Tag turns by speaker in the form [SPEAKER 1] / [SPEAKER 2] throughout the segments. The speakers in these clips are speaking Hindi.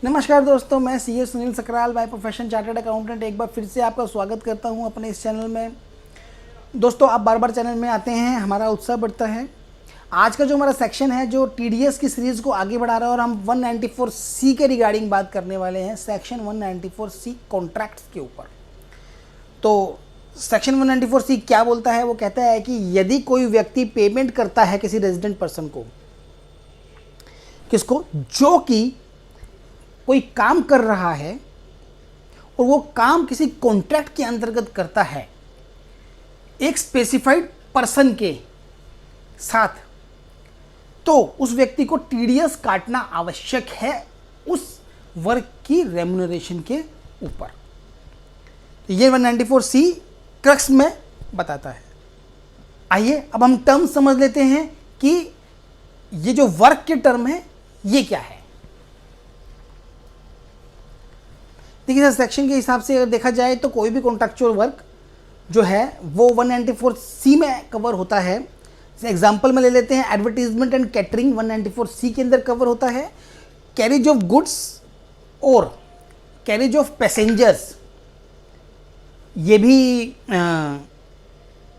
[SPEAKER 1] नमस्कार दोस्तों, मैं CA Sunil Sakral by profession chartered accountant एक बार फिर से आपका स्वागत करता हूं अपने इस चैनल में। दोस्तों, आप बार बार चैनल में आते हैं, हमारा उत्साह बढ़ता है। आज का जो हमारा सेक्शन है जो टीडीएस की सीरीज़ को आगे बढ़ा रहा है और हम 194C के रिगार्डिंग बात करने वाले हैं, सेक्शन 194C कॉन्ट्रैक्ट्स के ऊपर। तो सेक्शन 194C क्या बोलता है? वो कहता है कि यदि कोई व्यक्ति पेमेंट करता है किसी रेजिडेंट पर्सन को, किसको, जो कि कोई काम कर रहा है और वो काम किसी कॉन्ट्रैक्ट के अंतर्गत करता है एक स्पेसिफाइड पर्सन के साथ, तो उस व्यक्ति को टीडीएस काटना आवश्यक है उस वर्क की रेम्युनरेशन के ऊपर। तो ये 194C क्रक्स में बताता है। आइए अब हम टर्म समझ लेते हैं कि ये जो वर्क के टर्म है ये क्या है। देखिए सर, सेक्शन के हिसाब से अगर देखा जाए तो कोई भी कॉन्ट्रैक्चुअल वर्क जो है वो 194C में कवर होता है। जैसे एग्जांपल में ले लेते हैं, एडवर्टीजमेंट एंड कैटरिंग 194C के अंदर कवर होता है। कैरिज ऑफ गुड्स और कैरिज ऑफ पैसेंजर्स ये भी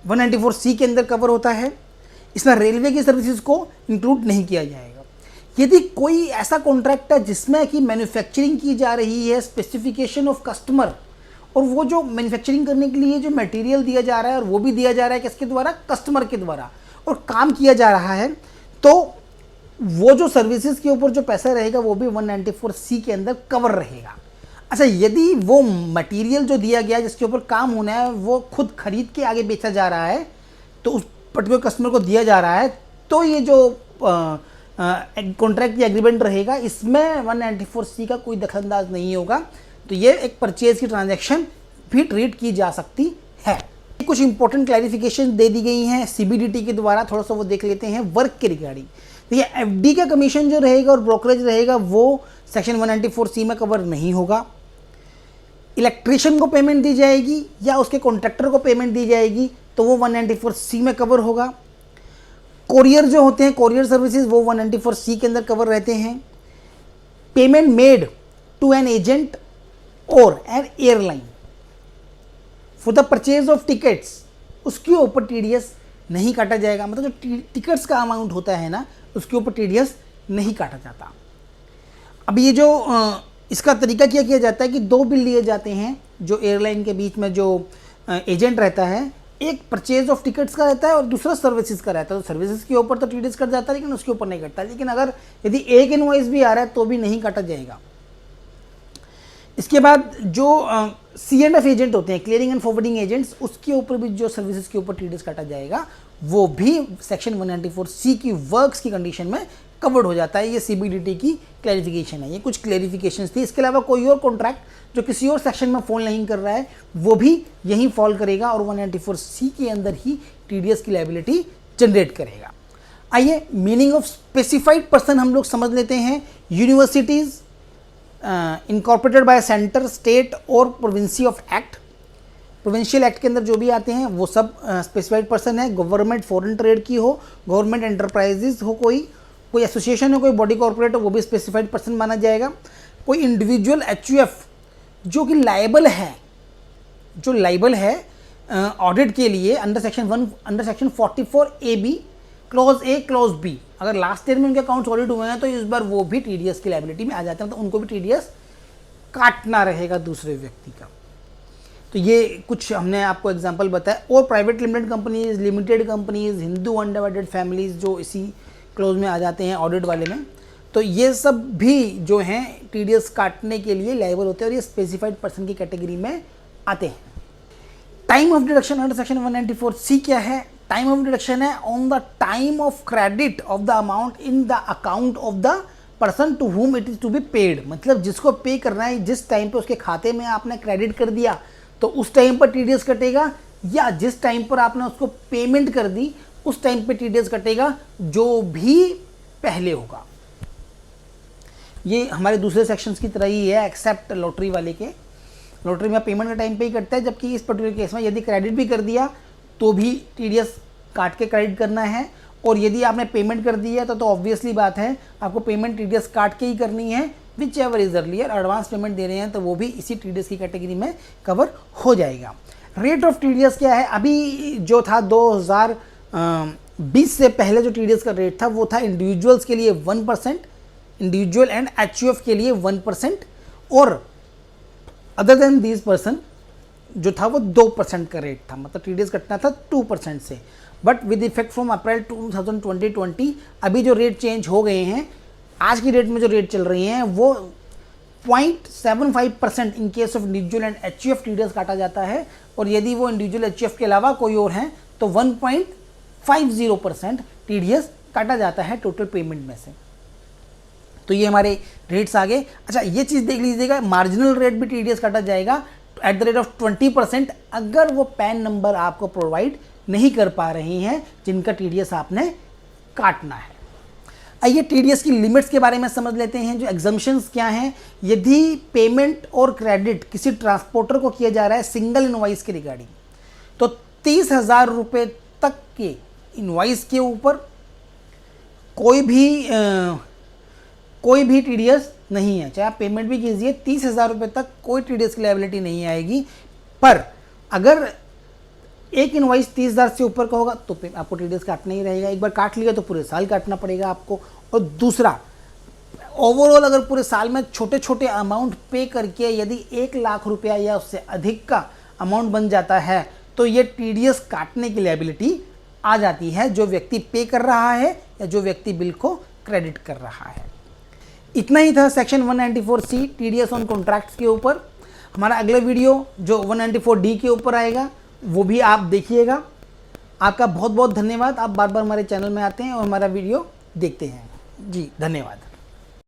[SPEAKER 1] 194C के अंदर कवर होता है। इसमें रेलवे की सर्विसेज को इंक्लूड नहीं किया जाएगा। यदि कोई ऐसा कॉन्ट्रैक्ट है जिसमें कि मैन्युफैक्चरिंग की जा रही है, स्पेसिफिकेशन ऑफ कस्टमर, और वो जो मैन्युफैक्चरिंग करने के लिए जो मटेरियल दिया जा रहा है और वो भी दिया जा रहा है किसके द्वारा, कस्टमर के द्वारा, और काम किया जा रहा है, तो वो जो सर्विसेज के ऊपर जो पैसा रहेगा वो भी 194C के अंदर कवर रहेगा। अच्छा, यदि वो मटेरियल जो दिया गया जिसके ऊपर काम होना है वो खुद खरीद के आगे बेचा जा रहा है, तो उस पर्टिकुलर कस्टमर को दिया जा रहा है, तो ये जो कॉन्ट्रैक्ट या एग्रीमेंट रहेगा इसमें 194C का कोई दखलंदाज नहीं होगा। तो ये एक परचेज की ट्रांजैक्शन भी ट्रीट की जा सकती है। कुछ इंपॉर्टेंट क्लैरिफिकेशन दे दी गई हैं सीबीडीटी के द्वारा, थोड़ा सा वो देख लेते हैं वर्क के रिगार्डिंग। देखिए, एफडी का कमीशन जो रहेगा और ब्रोकरेज रहेगा वो सेक्शन 194C में कवर नहीं होगा। इलेक्ट्रीशियन को पेमेंट दी जाएगी या उसके कॉन्ट्रैक्टर को पेमेंट दी जाएगी तो वो 194C में कवर होगा। कोरियर जो होते हैं, कोरियर सर्विसेज, वो 194C के अंदर कवर रहते हैं। Payment made to an agent और an airline for the purchase of tickets, उसके ऊपर टीडीएस नहीं काटा जाएगा। मतलब जो टिकट्स का अमाउंट होता है ना, उसके ऊपर टीडीएस नहीं काटा जाता। अब ये जो इसका तरीका क्या किया जाता है कि दो बिल लिए जाते हैं जो एयरलाइन के बीच में जो एजेंट रहता है, एक परचेज ऑफ टिकट्स का रहता है और दूसरा सर्विसेज का रहता है। तो सर्विसेज के ऊपर तो टीडीएस कट जाता है लेकिन उसके ऊपर नहीं कटता। लेकिन अगर यदि एक इनवॉइस भी आ रहा है तो भी नहीं काटा जाएगा। इसके बाद जो C&F एजेंट होते हैं, क्लियरिंग एंड फॉरवर्डिंग एजेंट्स, उसके ऊपर भी जो सर्विसेज के ऊपर टीडीएस काटा जाएगा वो भी सेक्शन 194C की वर्क्स की कंडीशन में कवर्ड हो जाता है। ये सीबीडीटी की क्लैरिफिकेशन है। ये कुछ क्लैरिफिकेशंस थी। इसके अलावा कोई और कॉन्ट्रैक्ट जो किसी और सेक्शन में फॉल नहीं कर रहा है वो भी यहीं फॉल करेगा और 194C के अंदर ही टीडीएस की लायबिलिटी जनरेट करेगा। आइए मीनिंग ऑफ स्पेसिफाइड पर्सन हम लोग समझ लेते हैं। Universities incorporated bye centre, state और प्रोविंसी ऑफ एक्ट, प्रोविंशियल एक्ट के अंदर जो भी आते हैं वो सब स्पेसिफाइड पर्सन है। गवर्नमेंट फॉरेन ट्रेड की हो, गवर्नमेंट एंटरप्राइजेज हो, कोई एसोसिएशन हो, कोई बॉडी कॉर्पोरेट हो, वो भी स्पेसिफाइड पर्सन माना जाएगा। कोई इंडिविजुअल एचयूएफ जो कि लायबल है ऑडिट के लिए under section 44AB clause A clause B, अगर लास्ट ईयर में उनके अकाउंट्स ऑडिट हुए हैं तो इस बार वो भी टीडीएस की लायबिलिटी में आ जाते हैं। तो उनको भी टीडीएस काटना रहेगा दूसरे व्यक्ति का। तो ये कुछ हमने आपको एग्जांपल बताया। और private limited companies, limited companies, Hindu undivided families जो इसी क्लोज में आ जाते हैं ऑडिट वाले में, तो ये सब भी जो हैं टीडीएस काटने के लिए लायबल होते हैं और ये स्पेसिफाइड पर्सन की कैटेगरी में आते हैं। Time of deduction under section 194C क्या है? टाइम ऑफ डिडक्शन है on the time of credit of the amount in the account of the person to whom it is to be paid. मतलब जिसको पे करना है, जिस टाइम पे उसके खाते में आपने क्रेडिट कर दिया तो उस टाइम पर टीडीएस कटेगा, या जिस टाइम पर आपने उसको पेमेंट कर दी उस टाइम पे टीडीएस कटेगा, जो भी पहले होगा। ये हमारे दूसरे सेक्शंस की तरह ही है एक्सेप्ट लॉटरी वाले के। लॉटरी में पेमेंट का टाइम पे ही कटता है, जबकि इस पर्टिकुलर केस में यदि क्रेडिट भी कर दिया तो भी टीडीएस काट के क्रेडिट करना है, और यदि आपने पेमेंट कर दी है तो ऑब्वियसली बात है आपको पेमेंट टीडीएस काट के ही करनी है, whichever is earlier, advance payment दे रहे हैं तो वो भी इसी TDS की कैटेगरी में कवर हो जाएगा। रेट ऑफ TDS क्या है? अभी जो था 2020 से पहले जो TDS का रेट था वो था इंडिविजुअल्स के लिए 1%, इंडिविजुअल एंड HUF के लिए 1%, और अदर देन दिस पर्सन जो था वो 2% का रेट था, मतलब TDS कटना था 2% से। But with effect from April 2020 अभी जो रेट चेंज हो गए हैं, आज की डेट में जो रेट चल रही हैं वो 0.75% in case of individual and HUF TDS काटा जाता है, और यदि वो इंडिविजुअल HUF के अलावा कोई और हैं तो 1.50% TDS काटा जाता है टोटल पेमेंट में से। तो ये हमारे रेट्स आ गए। अच्छा, ये चीज़ देख लीजिएगा, मार्जिनल रेट भी TDS काटा जाएगा एट द रेट ऑफ 20% अगर वो पैन नंबर आपको प्रोवाइड नहीं कर पा रही हैं जिनका TDS आपने काटना है। आइए TDS की लिमिट्स के बारे में समझ लेते हैं, जो एग्जम्पशंस क्या हैं। यदि पेमेंट और क्रेडिट किसी ट्रांसपोर्टर को किया जा रहा है सिंगल इनवॉइस के रिगार्डिंग, तो 30,000 रुपये तक के इनवॉइस के ऊपर कोई भी TDS नहीं है, चाहे आप पेमेंट भी कीजिए 30,000 रुपये तक कोई TDS की लायबिलिटी नहीं आएगी। पर अगर एक इनवॉइस 30,000 से ऊपर का होगा तो आपको TDS काटना ही रहेगा। एक बार काट लिया तो पूरे साल काटना पड़ेगा आपको। और दूसरा, ओवरऑल अगर पूरे साल में छोटे छोटे अमाउंट पे करके यदि 1 लाख रुपया या उससे अधिक का अमाउंट बन जाता है तो ये TDS काटने की लायबिलिटी आ जाती है, जो व्यक्ति पे कर रहा है या जो व्यक्ति बिल को क्रेडिट कर रहा है। इतना ही था section 194C TDS on contracts के ऊपर। हमारा अगला वीडियो जो 194D के ऊपर आएगा वो भी आप देखिएगा। आपका बहुत बहुत धन्यवाद। आप बार बार हमारे चैनल में आते हैं और हमारा वीडियो देखते हैं। जी धन्यवाद।